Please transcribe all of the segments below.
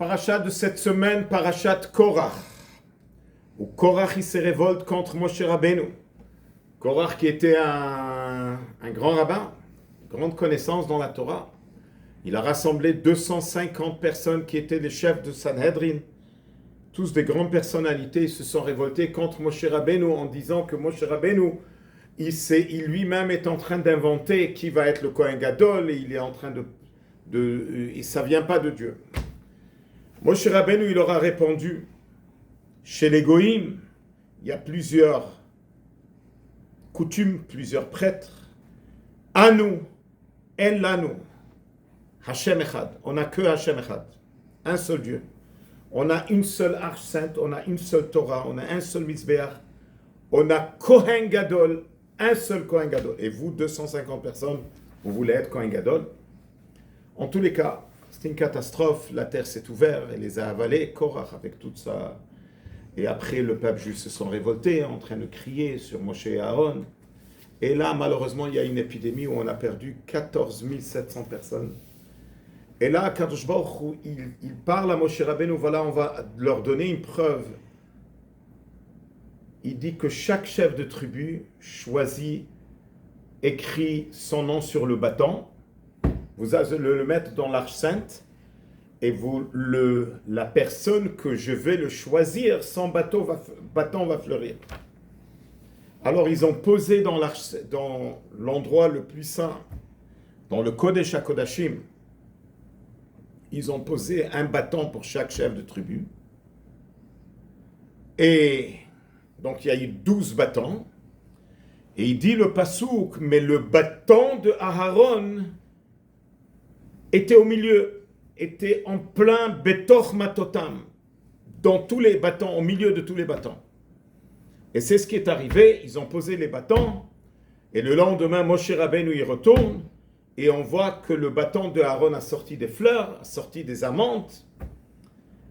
Parachat de cette semaine, Parachat Korach. Où Korach il se révolte contre Moshe Rabbeinu. Korach qui était un grand rabbin, grande connaissance dans la Torah. Il a rassemblé 250 personnes qui étaient les chefs de Sanhedrin. Tous des grandes personnalités se sont révoltés contre Moshe Rabbeinu en disant que Moshe Rabbeinu, il lui-même est en train d'inventer qui va être le Kohen Gadol et il est en train et ça vient pas de Dieu. Moshe Rabbeinu, il leur a répondu, chez les Goïm, il y a plusieurs coutumes, plusieurs prêtres. Anu, En Lanu, Hashem Echad. On n'a que Hashem Echad, un seul Dieu. On a une seule arche sainte, on a une seule Torah, on a un seul Mizbeach, on a Kohen Gadol, un seul Kohen Gadol. Et vous, 250 personnes, vous voulez être Kohen Gadol. En tous les cas, c'est une catastrophe, la terre s'est ouverte, elle les a avalés, Korach avec tout ça. Et après, le peuple juif se sont révoltés, en train de crier sur Moshe et Aaron. Et là, malheureusement, il y a une épidémie où on a perdu 14 700 personnes. Et là, Kadosh Baruch Hu, il parle à Moshe Rabbeinu, voilà, on va leur donner une preuve. Il dit que chaque chef de tribu choisit, écrit son nom sur le bâton, vous allez le mettre dans l'arche sainte, et la personne que je vais le choisir, son bâton va fleurir. Alors ils ont posé dans l'endroit le plus saint, dans le Kodesh HaKodashim, ils ont posé un bâton pour chaque chef de tribu. Et donc il y a eu 12 bâtons. Et il dit le Passouk, mais le bâton de Aharon était au milieu, était en plein Betoch Matotam, dans tous les bâtons, au milieu de tous les bâtons. Et c'est ce qui est arrivé, ils ont posé les bâtons, et le lendemain, Moshe Rabbeinu y retourne, et on voit que le bâton de Aaron a sorti des fleurs, a sorti des amandes,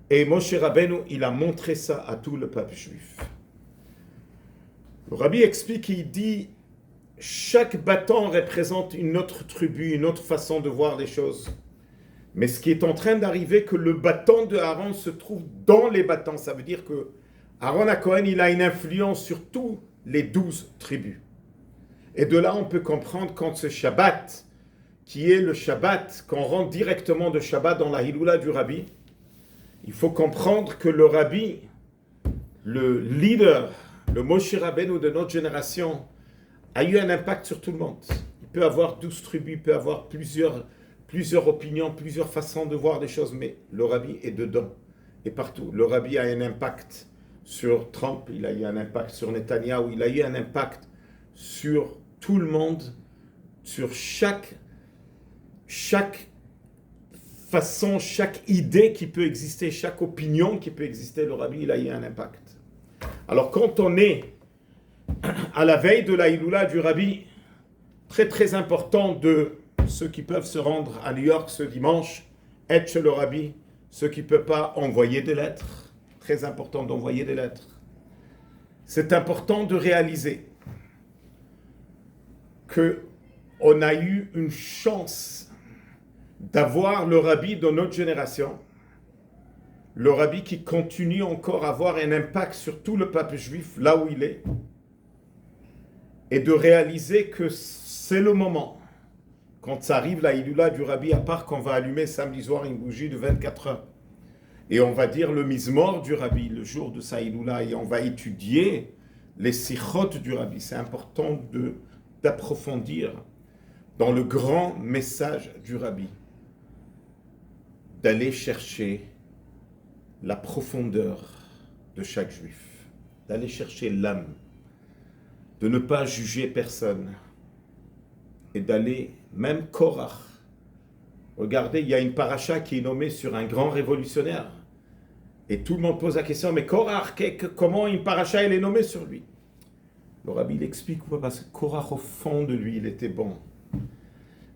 et Moshe Rabbeinu, il a montré ça à tout le peuple juif. Le Rabbi explique, il dit, chaque bâton représente une autre tribu, une autre façon de voir les choses. Mais ce qui est en train d'arriver, que le bâton de Aaron se trouve dans les bâtons. Ça veut dire que Aaron HaKohen, il a une influence sur tous les 12 tribus. Et de là, on peut comprendre quand ce Shabbat, qui est le Shabbat, qu'on rentre directement de Shabbat dans la Hiloula du Rabbi, il faut comprendre que le Rabbi, le leader, le Moshe Rabbeinu de notre génération, a eu un impact sur tout le monde. Il peut avoir 12 tribus, il peut avoir plusieurs opinions, plusieurs façons de voir les choses, mais le Rabbi est dedans et partout. Le Rabbi a un impact sur Trump, il a eu un impact sur Netanyahou, il a eu un impact sur tout le monde, sur chaque façon, chaque idée qui peut exister, chaque opinion qui peut exister, le Rabbi, il a eu un impact. Alors quand on est à la veille de la Hiloula du Rabbi, très très important de ceux qui peuvent se rendre à New York ce dimanche, être chez le Rabbi, ceux qui ne peuvent pas envoyer des lettres, très important d'envoyer des lettres. C'est important de réaliser qu'on a eu une chance d'avoir le Rabbi de notre génération, le Rabbi qui continue encore à avoir un impact sur tout le peuple juif là où il est, et de réaliser que c'est le moment, quand ça arrive la Hiloula du Rabbi, à part qu'on va allumer samedi soir une bougie de 24 heures, et on va dire le Mizmor du Rabbi, le jour de sa Hiloula, et on va étudier les sichot du Rabbi. C'est important d'approfondir dans le grand message du Rabbi, d'aller chercher la profondeur de chaque juif, d'aller chercher l'âme, de ne pas juger personne et d'aller, même Korach. Regardez, il y a une paracha qui est nommée sur un grand révolutionnaire et tout le monde pose la question, mais Korach, comment une paracha elle est nommée sur lui? Le Rabbi il explique pourquoi, parce que Korach au fond de lui il était bon,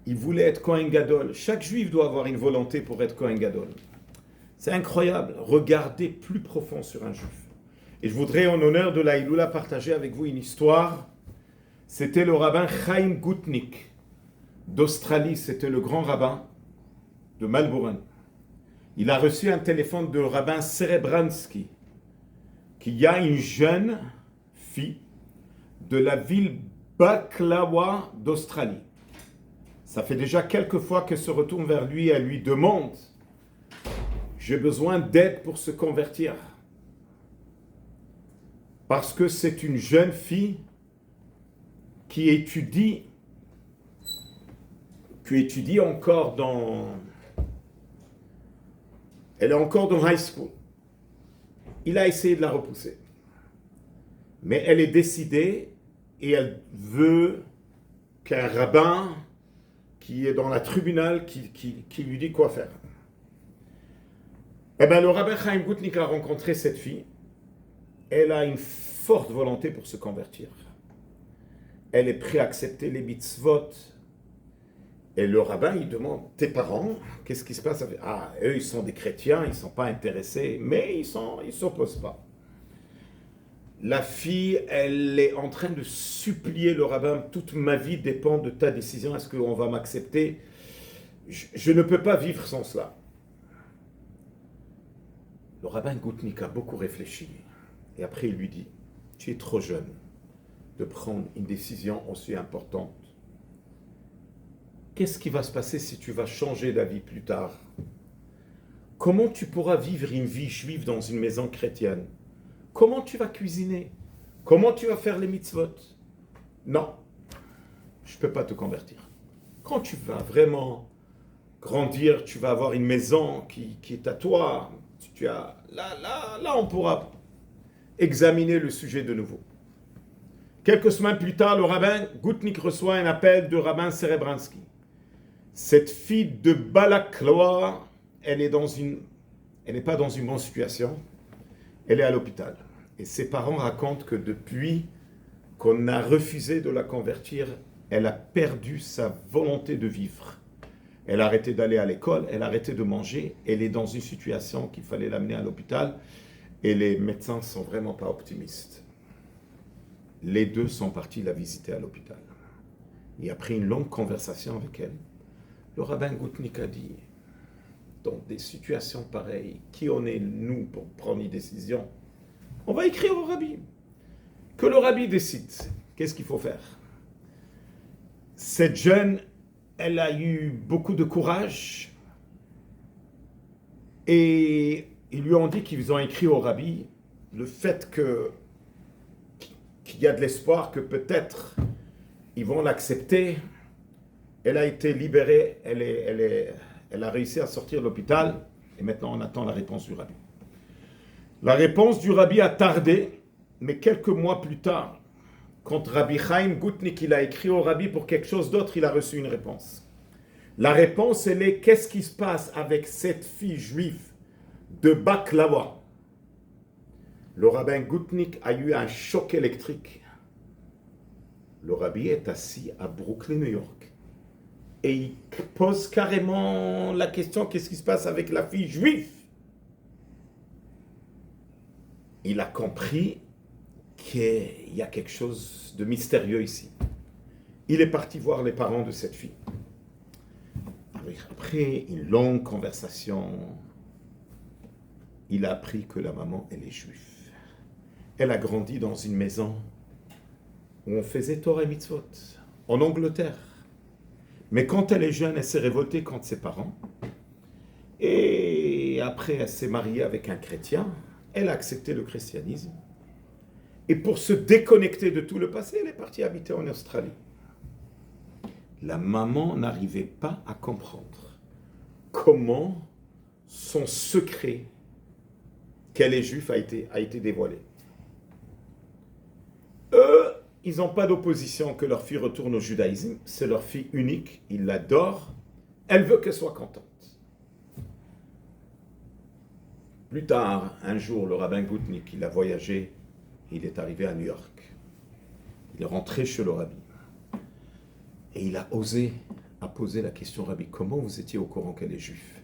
il voulait être Kohen Gadol. Chaque juif doit avoir une volonté pour être Kohen Gadol. C'est incroyable, regardez plus profond sur un juif. Et je voudrais, en honneur de la Hiloula, partager avec vous une histoire. C'était le rabbin Chaim Gutnick d'Australie. C'était le grand rabbin de Melbourne. il a reçu un téléphone de rabbin Serebransky, qu'il y a une jeune fille de la ville Baklawa d'Australie. Ça fait déjà quelques fois qu'elle se retourne vers lui et elle lui demande « J'ai besoin d'aide pour se convertir. » Parce que c'est une jeune fille qui étudie encore elle est encore dans high school. Il a essayé de la repousser. Mais elle est décidée et elle veut qu'un rabbin qui est dans la tribunal qui lui dit quoi faire. Eh bien, le rabbin Chaim Gutnick a rencontré cette fille. Elle a une forte volonté pour se convertir. Elle est prête à accepter les mitzvot. Et le rabbin, il demande, tes parents, qu'est-ce qui se passe avec... Ah, eux, ils sont des chrétiens, ils ne sont pas intéressés, mais ils ne s'opposent pas. La fille, elle est en train de supplier le rabbin, toute ma vie dépend de ta décision, est-ce qu'on va m'accepter? Je ne peux pas vivre sans cela. Le rabbin Gutnick a beaucoup réfléchi. Et après, il lui dit, tu es trop jeune de prendre une décision aussi importante. Qu'est-ce qui va se passer si tu vas changer d'avis plus tard? Comment tu pourras vivre une vie juive dans une maison chrétienne? Comment tu vas cuisiner? Comment tu vas faire les mitzvot? Non, je ne peux pas te convertir. Quand tu vas vraiment grandir, tu vas avoir une maison qui est à toi. Là, on pourra examiner le sujet de nouveau. Quelques semaines plus tard, le rabbin Gutnick reçoit un appel de rabbin Serebransky. Cette fille de Balaklawa, elle n'est pas dans une bonne situation. Elle est à l'hôpital. Et ses parents racontent que depuis qu'on a refusé de la convertir, elle a perdu sa volonté de vivre. Elle a arrêté d'aller à l'école, elle a arrêté de manger. Elle est dans une situation qu'il fallait l'amener à l'hôpital. Et les médecins ne sont vraiment pas optimistes. Les deux sont partis la visiter à l'hôpital. Et après une longue conversation avec elle, le rabbin Gutnick a dit, dans des situations pareilles, qui on est nous pour prendre une décision? On va écrire au rabbi. Que le rabbi décide. Qu'est-ce qu'il faut faire? Cette jeune, elle a eu beaucoup de courage et ils lui ont dit qu'ils ont écrit au rabbi le fait qu'il y a de l'espoir, que peut-être ils vont l'accepter. Elle a été libérée, elle a réussi à sortir de l'hôpital et maintenant on attend la réponse du rabbi. La réponse du rabbi a tardé, mais quelques mois plus tard, quand Rabbi Chaim Gutnick il a écrit au rabbi pour quelque chose d'autre, il a reçu une réponse. La réponse, elle est, qu'est-ce qui se passe avec cette fille juive de Baklawa? Le rabbin Gutnick a eu un choc électrique. Le rabbi est assis à Brooklyn, New York. Et il pose carrément la question, qu'est-ce qui se passe avec la fille juive? Il a compris qu'il y a quelque chose de mystérieux ici. Il est parti voir les parents de cette fille. Après une longue conversation, il a appris que la maman, elle est juive. Elle a grandi dans une maison où on faisait Torah et Mitzvot, en Angleterre. Mais quand elle est jeune, elle s'est révoltée contre ses parents. Et après, elle s'est mariée avec un chrétien. Elle a accepté le christianisme. Et pour se déconnecter de tout le passé, elle est partie habiter en Australie. La maman n'arrivait pas à comprendre comment son secret qu'elle est juive a été dévoilé. Eux, ils n'ont pas d'opposition que leur fille retourne au judaïsme. C'est leur fille unique, ils l'adorent. Elle veut qu'elle soit contente. Plus tard, un jour, le rabbin Gutnick, il a voyagé, il est arrivé à New York. Il est rentré chez le rabbi. Et il a osé poser la question au rabbi, comment vous étiez au courant qu'elle est juive?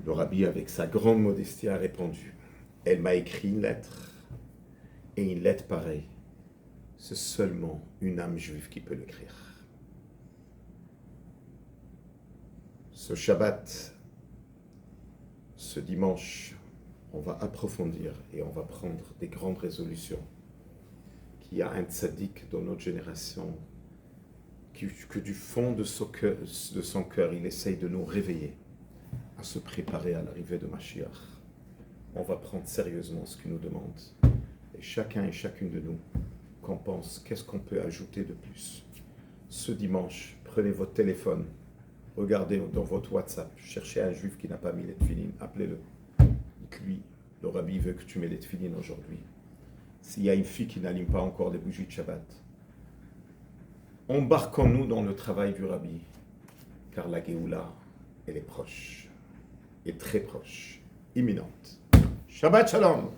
Le rabbi, avec sa grande modestie, a répondu, elle m'a écrit une lettre. Et une lettre pareille, c'est seulement une âme juive qui peut l'écrire. Ce Shabbat, Ce dimanche, on va approfondir et on va prendre des grandes résolutions. Qu'il y a un tzaddik dans notre génération que du fond de son cœur, il essaye de nous réveiller, à se préparer à l'arrivée de Mashiach. On va prendre sérieusement ce qu'il nous demande. Et chacun et chacune de nous, qu'on pense, qu'est-ce qu'on peut ajouter de plus? Ce dimanche, prenez votre téléphone, regardez dans votre WhatsApp, cherchez un juif qui n'a pas mis les tefilines, appelez-le. Dites-lui, le rabbi veut que tu mets les tefilines aujourd'hui. S'il y a une fille qui n'allume pas encore les bougies de Shabbat, embarquons-nous dans le travail du rabbi, car la Géoula, elle est proche, et très proche, imminente. Shabbat Shalom!